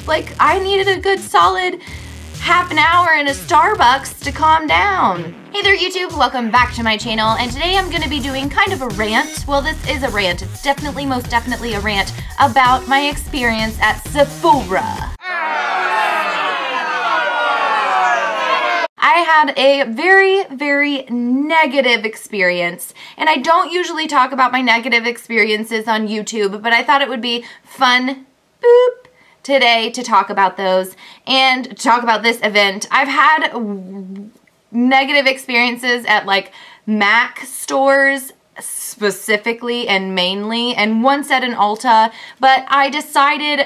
Like, I needed a good solid half an hour in a Starbucks to calm down. Hey there YouTube, welcome back to my channel, and today I'm gonna be doing kind of a rant. Well, this is a rant. It's definitely, most definitely a rant about my experience at Sephora. I had a very, very negative experience, and I don't usually talk about my negative experiences on YouTube, but I thought it would be fun, today to talk about those and talk about this event. I've had negative experiences at like MAC stores specifically and mainly, and once at an Ulta, but I decided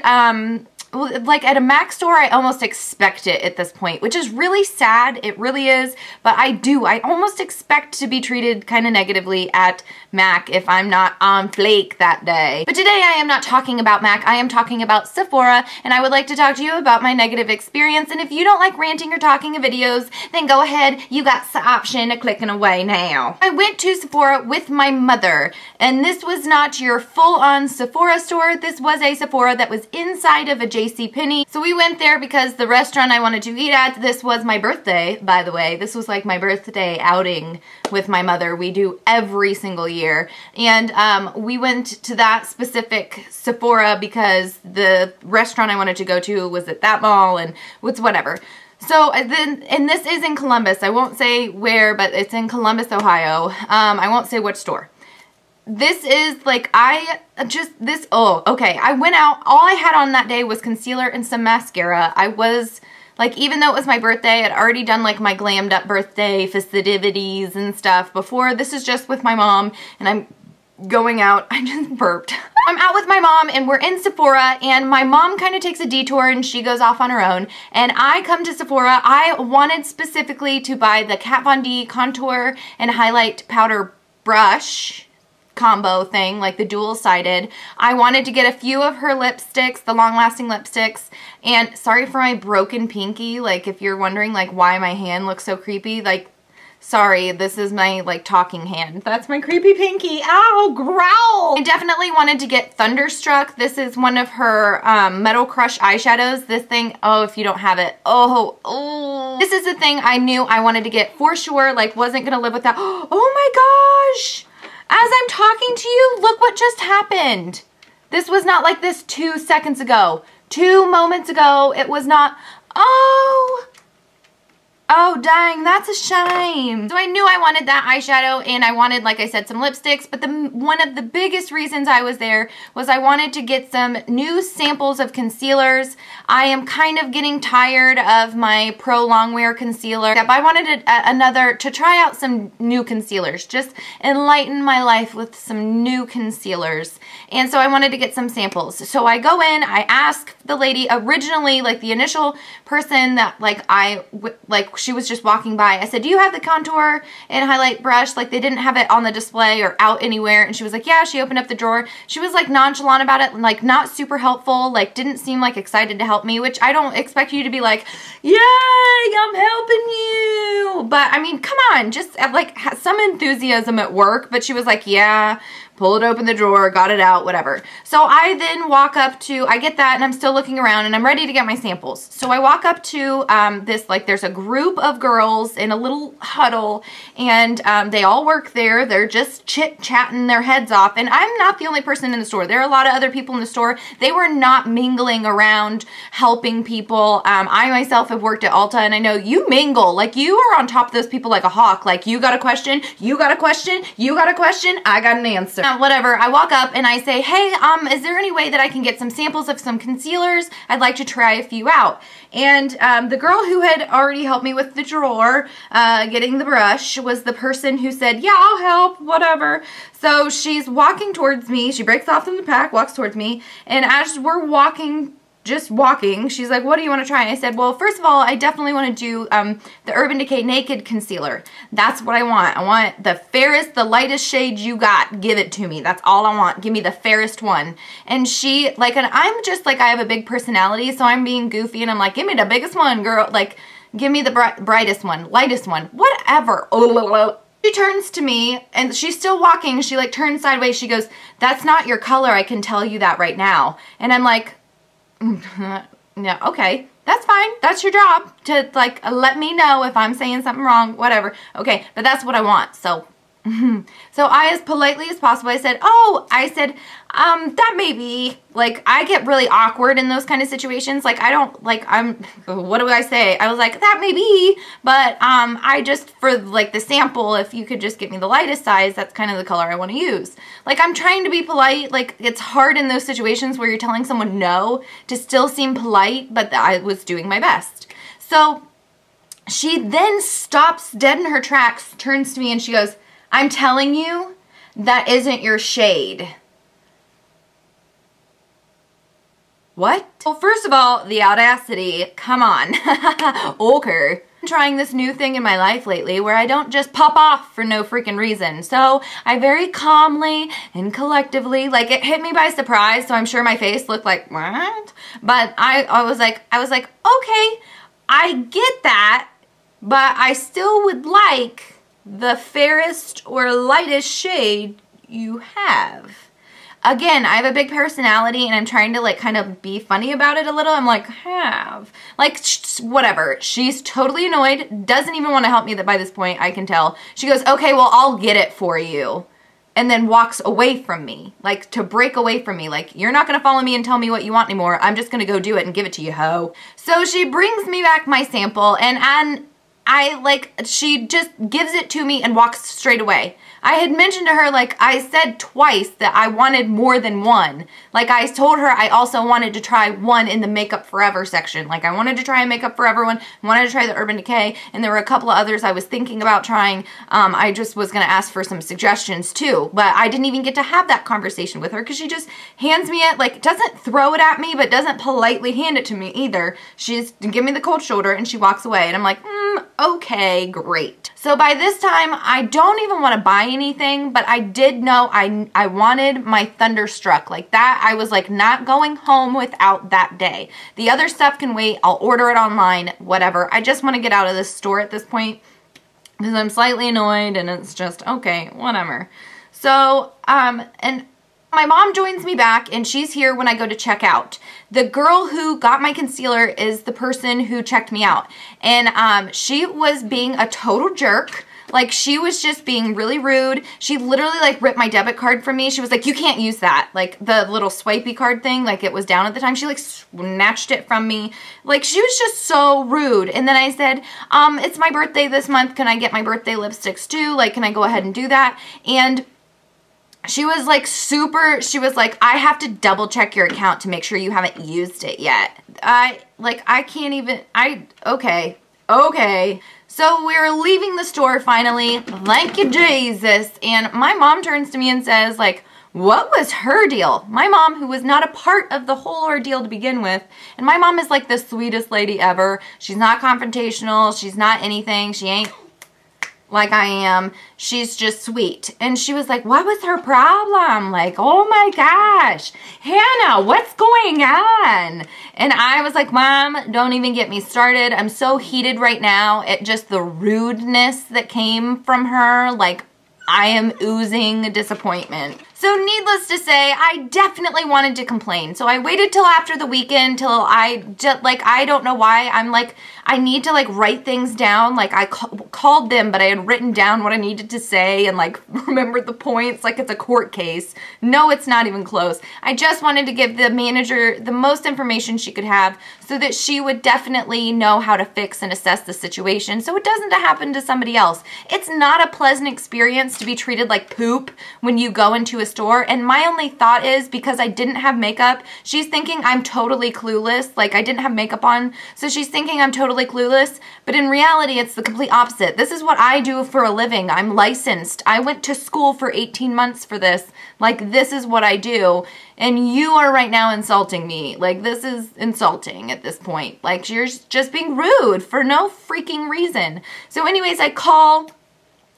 like at a MAC store, I almost expect it at this point, which is really sad. It really is, but I almost expect to be treated kind of negatively at MAC if I'm not on flake that day. But today I am not talking about MAC, I am talking about Sephora, and I would like to talk to you about my negative experience. And if you don't like ranting or talking videos, then go ahead, you got the option of clicking away now. I went to Sephora with my mother, and this was not your full-on Sephora store. This was a Sephora that was inside of a JCPenney. So we went there because the restaurant I wanted to eat at, this was my birthday, by the way. This was like my birthday outing with my mother. We do every single year. And we went to that specific Sephora because the restaurant I wanted to go to was at that mall, and it's whatever. So then, and this is in Columbus. I won't say where, but it's in Columbus, Ohio. I won't say which store. This is like, oh, okay. I went out, all I had on that day was concealer and some mascara. I was like, even though it was my birthday, I'd already done like my glammed up birthday festivities and stuff before. This is just with my mom, and I'm going out. I just burped. I'm out with my mom, and we're in Sephora, and my mom kind of takes a detour and she goes off on her own, and I come to Sephora. I wanted specifically to buy the Kat Von D contour and highlight powder brush combo thing, like the dual-sided. I wanted to get a few of her lipsticks, the long-lasting lipsticks, and sorry for my broken pinky, like if you're wondering like why my hand looks so creepy, like sorry, this is my like talking hand. That's my creepy pinky. Ow, growl! I definitely wanted to get Thunderstruck. This is one of her Metal Crush eyeshadows. This thing, oh, if you don't have it, oh. This is the thing I knew I wanted to get for sure, like wasn't gonna live without. Oh my gosh! As I'm talking to you, look what just happened. This was not like this 2 seconds ago. 2 moments ago, it was not. Oh, dang, that's a shame. So I knew I wanted that eyeshadow, and I wanted, like I said, some lipsticks, but one of the biggest reasons I was there was I wanted to get some new samples of concealers. I am kind of getting tired of my Pro Longwear concealer, but I wanted to try out some new concealers, just enlighten my life with some new concealers. And so I wanted to get some samples. So I go in, I ask the lady, originally, like the initial person that she was just walking by. I said, do you have the contour and highlight brush? Like they didn't have it on the display or out anywhere. And she was like, yeah. She opened up the drawer. She was like nonchalant about it, like not super helpful, like didn't seem like excited to help me, which I don't expect you to be like, yay, I'm helping you. But I mean, come on, just like some enthusiasm at work. But she was like, yeah, pull it open the drawer, got it out, whatever. So I then walk up to, I get that, and I'm still looking around, and I'm ready to get my samples. So I walk up to this, like there's a group of girls in a little huddle, and they all work there. They're just chit-chatting their heads off, and I'm not the only person in the store. There are a lot of other people in the store. They were not mingling around, helping people. I myself have worked at Ulta, and I know you mingle. Like you are on top of those people like a hawk. Like you got a question, you got a question, you got a question, I got an answer. Whatever, I walk up and I say, hey, is there any way that I can get some samples of some concealers? I'd like to try a few out. And the girl who had already helped me with the drawer, getting the brush, was the person who said, yeah, I'll help, whatever. So she's walking towards me, she breaks off from the pack, walks towards me, and as we're just walking, she's like, what do you want to try? And I said, well, first of all, I definitely want to do the Urban Decay Naked Concealer. That's what I want. I want the fairest, the lightest shade you got. Give it to me. That's all I want. Give me the fairest one. And she, like, and I'm just like, I have a big personality, so I'm being goofy, and I'm like, give me the biggest one, girl. Like, give me the brightest one, lightest one, whatever. She turns to me, and she's still walking. She, like, turns sideways. She goes, that's not your color. I can tell you that right now. And I'm like, yeah, okay, that's fine. That's your job to like let me know if I'm saying something wrong, whatever. Okay, but that's what I want. So so I, as politely as possible, I said, that may be, like, I get really awkward in those kind of situations. Like, I don't, like, what do I say? I was like, that may be, but, I just, for, like, the sample, if you could just give me the lightest size, that's kind of the color I want to use. Like, I'm trying to be polite. Like, it's hard in those situations where you're telling someone no to still seem polite, but I was doing my best. So she then stops dead in her tracks, turns to me, and she goes, I'm telling you, that isn't your shade. What? Well, first of all, the audacity, come on. Okay. I'm trying this new thing in my life lately where I don't just pop off for no freaking reason. So I very calmly and collectively, like, it hit me by surprise, so I'm sure my face looked like, what? But I was like, okay, I get that, but I still would like the fairest or lightest shade you have. Again, I have a big personality and I'm trying to like kind of be funny about it a little. I'm like, have. Like, whatever. She's totally annoyed. Doesn't even want to help me by this point, I can tell. She goes, okay, well, I'll get it for you. And then walks away from me. Like, to break away from me. Like, you're not going to follow me and tell me what you want anymore. I'm just going to go do it and give it to you, ho. So she brings me back my sample and she just gives it to me and walks straight away. I had mentioned to her, like, I said twice that I wanted more than one. Like, I told her I also wanted to try one in the Makeup Forever section. Like, I wanted to try a Makeup Forever one, wanted to try the Urban Decay, and there were a couple of others I was thinking about trying. I just was going to ask for some suggestions, too. But I didn't even get to have that conversation with her because she just hands me it, like, doesn't throw it at me, but doesn't politely hand it to me either. She just give me the cold shoulder, and she walks away. And I'm like, okay, great. So by this time, I don't even want to buy anything, but I did know I wanted my Thunderstruck. Like that, I was like not going home without that day. The other stuff can wait. I'll order it online, whatever. I just want to get out of this store at this point because I'm slightly annoyed and it's just, okay, whatever. So, and my mom joins me back and she's here when I go to check out. The girl who got my concealer is the person who checked me out. And she was being a total jerk. Like, she was just being really rude. She literally, like, ripped my debit card from me. She was like, you can't use that. Like, the little swipey card thing, like, it was down at the time. She, like, snatched it from me. Like, she was just so rude. And then I said, it's my birthday this month. Can I get my birthday lipsticks too? Like, can I go ahead and do that? And she was like she was like, I have to double check your account to make sure you haven't used it yet. I can't even, okay. So we're leaving the store finally, thank you Jesus, and my mom turns to me and says like, what was her deal? My mom, who was not a part of the whole ordeal to begin with, and my mom is like the sweetest lady ever. She's not confrontational, she's not anything, she ain't like I am. She's just sweet. And she was like, what was her problem? Like, oh my gosh, Hannah, what's going on? And I was like, Mom, don't even get me started. I'm so heated right now at just the rudeness that came from her. Like, I am oozing disappointment. So needless to say, I definitely wanted to complain. So I waited till after the weekend till I just, like, I don't know why. I'm like, I need to like write things down. Like I called them, but I had written down what I needed to say and like remembered the points like it's a court case. No, it's not even close. I just wanted to give the manager the most information she could have so that she would definitely know how to fix and assess the situation so it doesn't happen to somebody else. It's not a pleasant experience to be treated like poop when you go into a store, and my only thought is because I didn't have makeup, she's thinking I'm totally clueless. Like I didn't have makeup on, so she's thinking I'm totally clueless, but in reality it's the complete opposite. This is what I do for a living. I'm licensed. I went to school for 18 months for this. Like this is what I do, and you are right now insulting me. Like this is insulting at this point. Like you're just being rude for no freaking reason. So anyways, I call.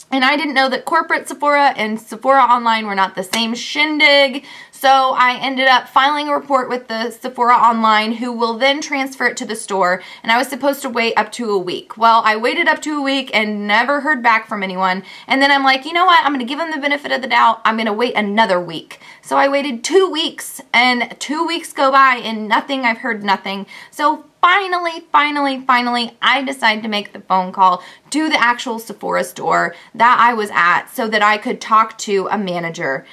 And I didn't know that corporate Sephora and Sephora online were not the same shindig. So I ended up filing a report with the Sephora online, who will then transfer it to the store, and I was supposed to wait up to a week. Well, I waited up to a week and never heard back from anyone, and then I'm like, you know what, I'm going to give them the benefit of the doubt. I'm going to wait another week. So I waited 2 weeks, and 2 weeks go by and nothing. I've heard nothing. So finally, I decided to make the phone call to the actual Sephora store that I was at so that I could talk to a manager.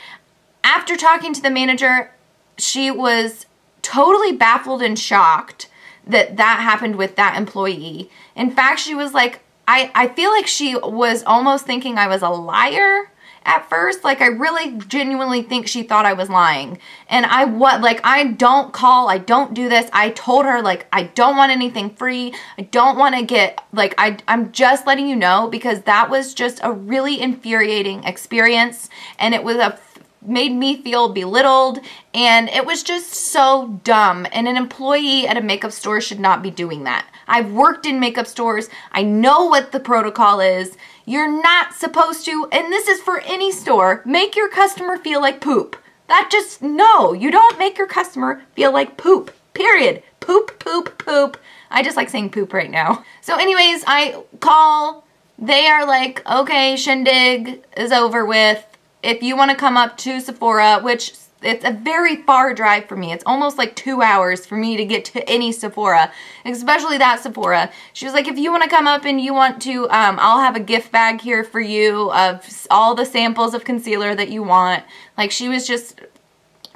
After talking to the manager, she was totally baffled and shocked that that happened with that employee. In fact, she was like, I feel like she was almost thinking I was a liar at first. Like, I really genuinely think she thought I was lying. And I don't call, I don't do this. I told her, like, I don't want anything free. I don't want to get, like, I'm just letting you know, because that was just a really infuriating experience. And it was made me feel belittled, and it was just so dumb. And an employee at a makeup store should not be doing that. I've worked in makeup stores. I know what the protocol is. You're not supposed to, and this is for any store, make your customer feel like poop. No, you don't make your customer feel like poop, period. Poop, poop, poop. I just like saying poop right now. So anyways, I call. They are like, okay, shindig is over with. If you want to come up to Sephora, which it's a very far drive for me. It's almost like 2 hours for me to get to any Sephora, especially that Sephora. She was like, if you want to come up and you want to, I'll have a gift bag here for you of all the samples of concealer that you want. Like, she was just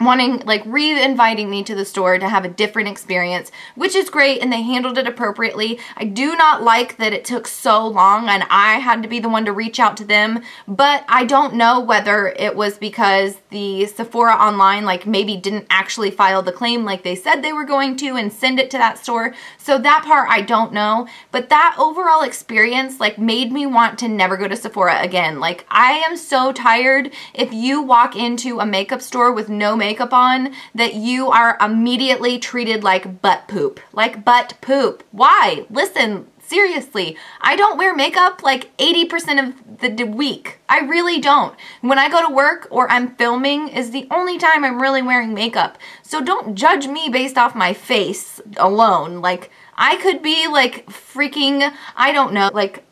wanting, like, re-inviting me to the store to have a different experience, which is great, and they handled it appropriately. I do not like that it took so long and I had to be the one to reach out to them, but I don't know whether it was because the Sephora online, like, maybe didn't actually file the claim like they said they were going to and send it to that store. So that part I don't know, but that overall experience, like, made me want to never go to Sephora again. Like, I am so tired if you walk into a makeup store with no makeup on, that you are immediately treated like butt poop. Like butt poop. Why? Listen, seriously, I don't wear makeup like 80% of the week. I really don't. When I go to work or I'm filming is the only time I'm really wearing makeup. So don't judge me based off my face alone. Like, I could be like freaking, I don't know, like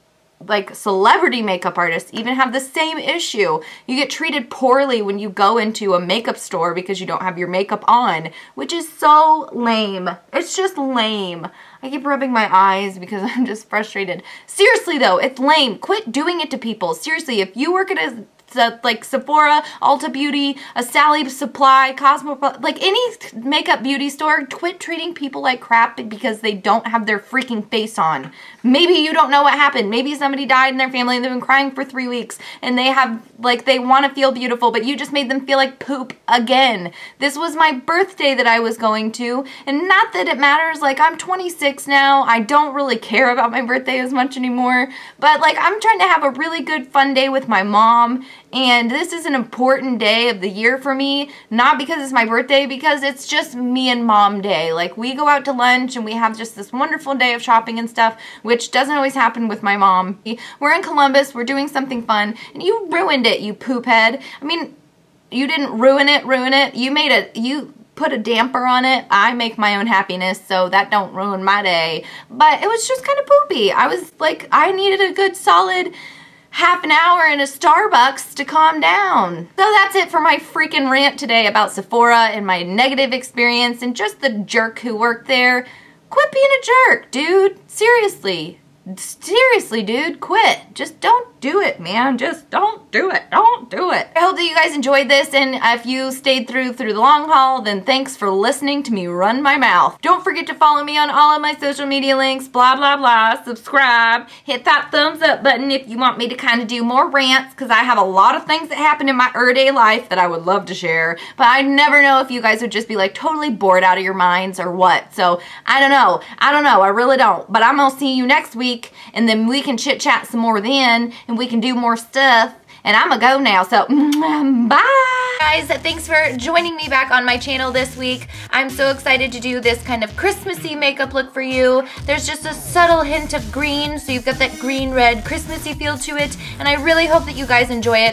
celebrity makeup artists even have the same issue. You get treated poorly when you go into a makeup store because you don't have your makeup on, which is so lame. It's just lame. I keep rubbing my eyes because I'm just frustrated. Seriously though, it's lame. Quit doing it to people. Seriously, if you work at a like Sephora, Ulta Beauty, a Sally Supply, Cosmo, like any makeup beauty store, quit treating people like crap because they don't have their freaking face on. Maybe you don't know what happened. Maybe somebody died in their family and they've been crying for 3 weeks and they have, like, they want to feel beautiful, but you just made them feel like poop again. This was my birthday that I was going to, and not that it matters. Like, I'm 26 now. I don't really care about my birthday as much anymore, but like, I'm trying to have a really good fun day with my mom. And this is an important day of the year for me, not because it's my birthday, because it's just me and mom day. Like, we go out to lunch and we have just this wonderful day of shopping and stuff, which doesn't always happen with my mom. We're in Columbus, we're doing something fun, and you ruined it, you poop head. I mean, you didn't ruin it. You put a damper on it. I make my own happiness, so that don't ruin my day. But it was just kind of poopy. I was like, I needed a good solid half an hour in a Starbucks to calm down. So that's it for my freaking rant today about Sephora and my negative experience and just the jerk who worked there. Quit being a jerk, dude. Seriously. Seriously, dude, quit. Just don't do it, man. Just don't do it. Don't do it. I hope that you guys enjoyed this, and if you stayed through the long haul, then thanks for listening to me run my mouth. Don't forget to follow me on all of my social media links, blah, blah, blah. Subscribe. Hit that thumbs up button if you want me to kind of do more rants, because I have a lot of things that happen in my everyday life that I would love to share, but I never know if you guys would just be like totally bored out of your minds or what. So I don't know. I really don't. But I'm going to see you next week. And then we can chit chat some more then, and we can do more stuff. And I'm gonna go now, so bye! Guys, thanks for joining me back on my channel this week. I'm so excited to do this kind of Christmassy makeup look for you. There's just a subtle hint of green, so you've got that green-red Christmassy feel to it, and I really hope that you guys enjoy it.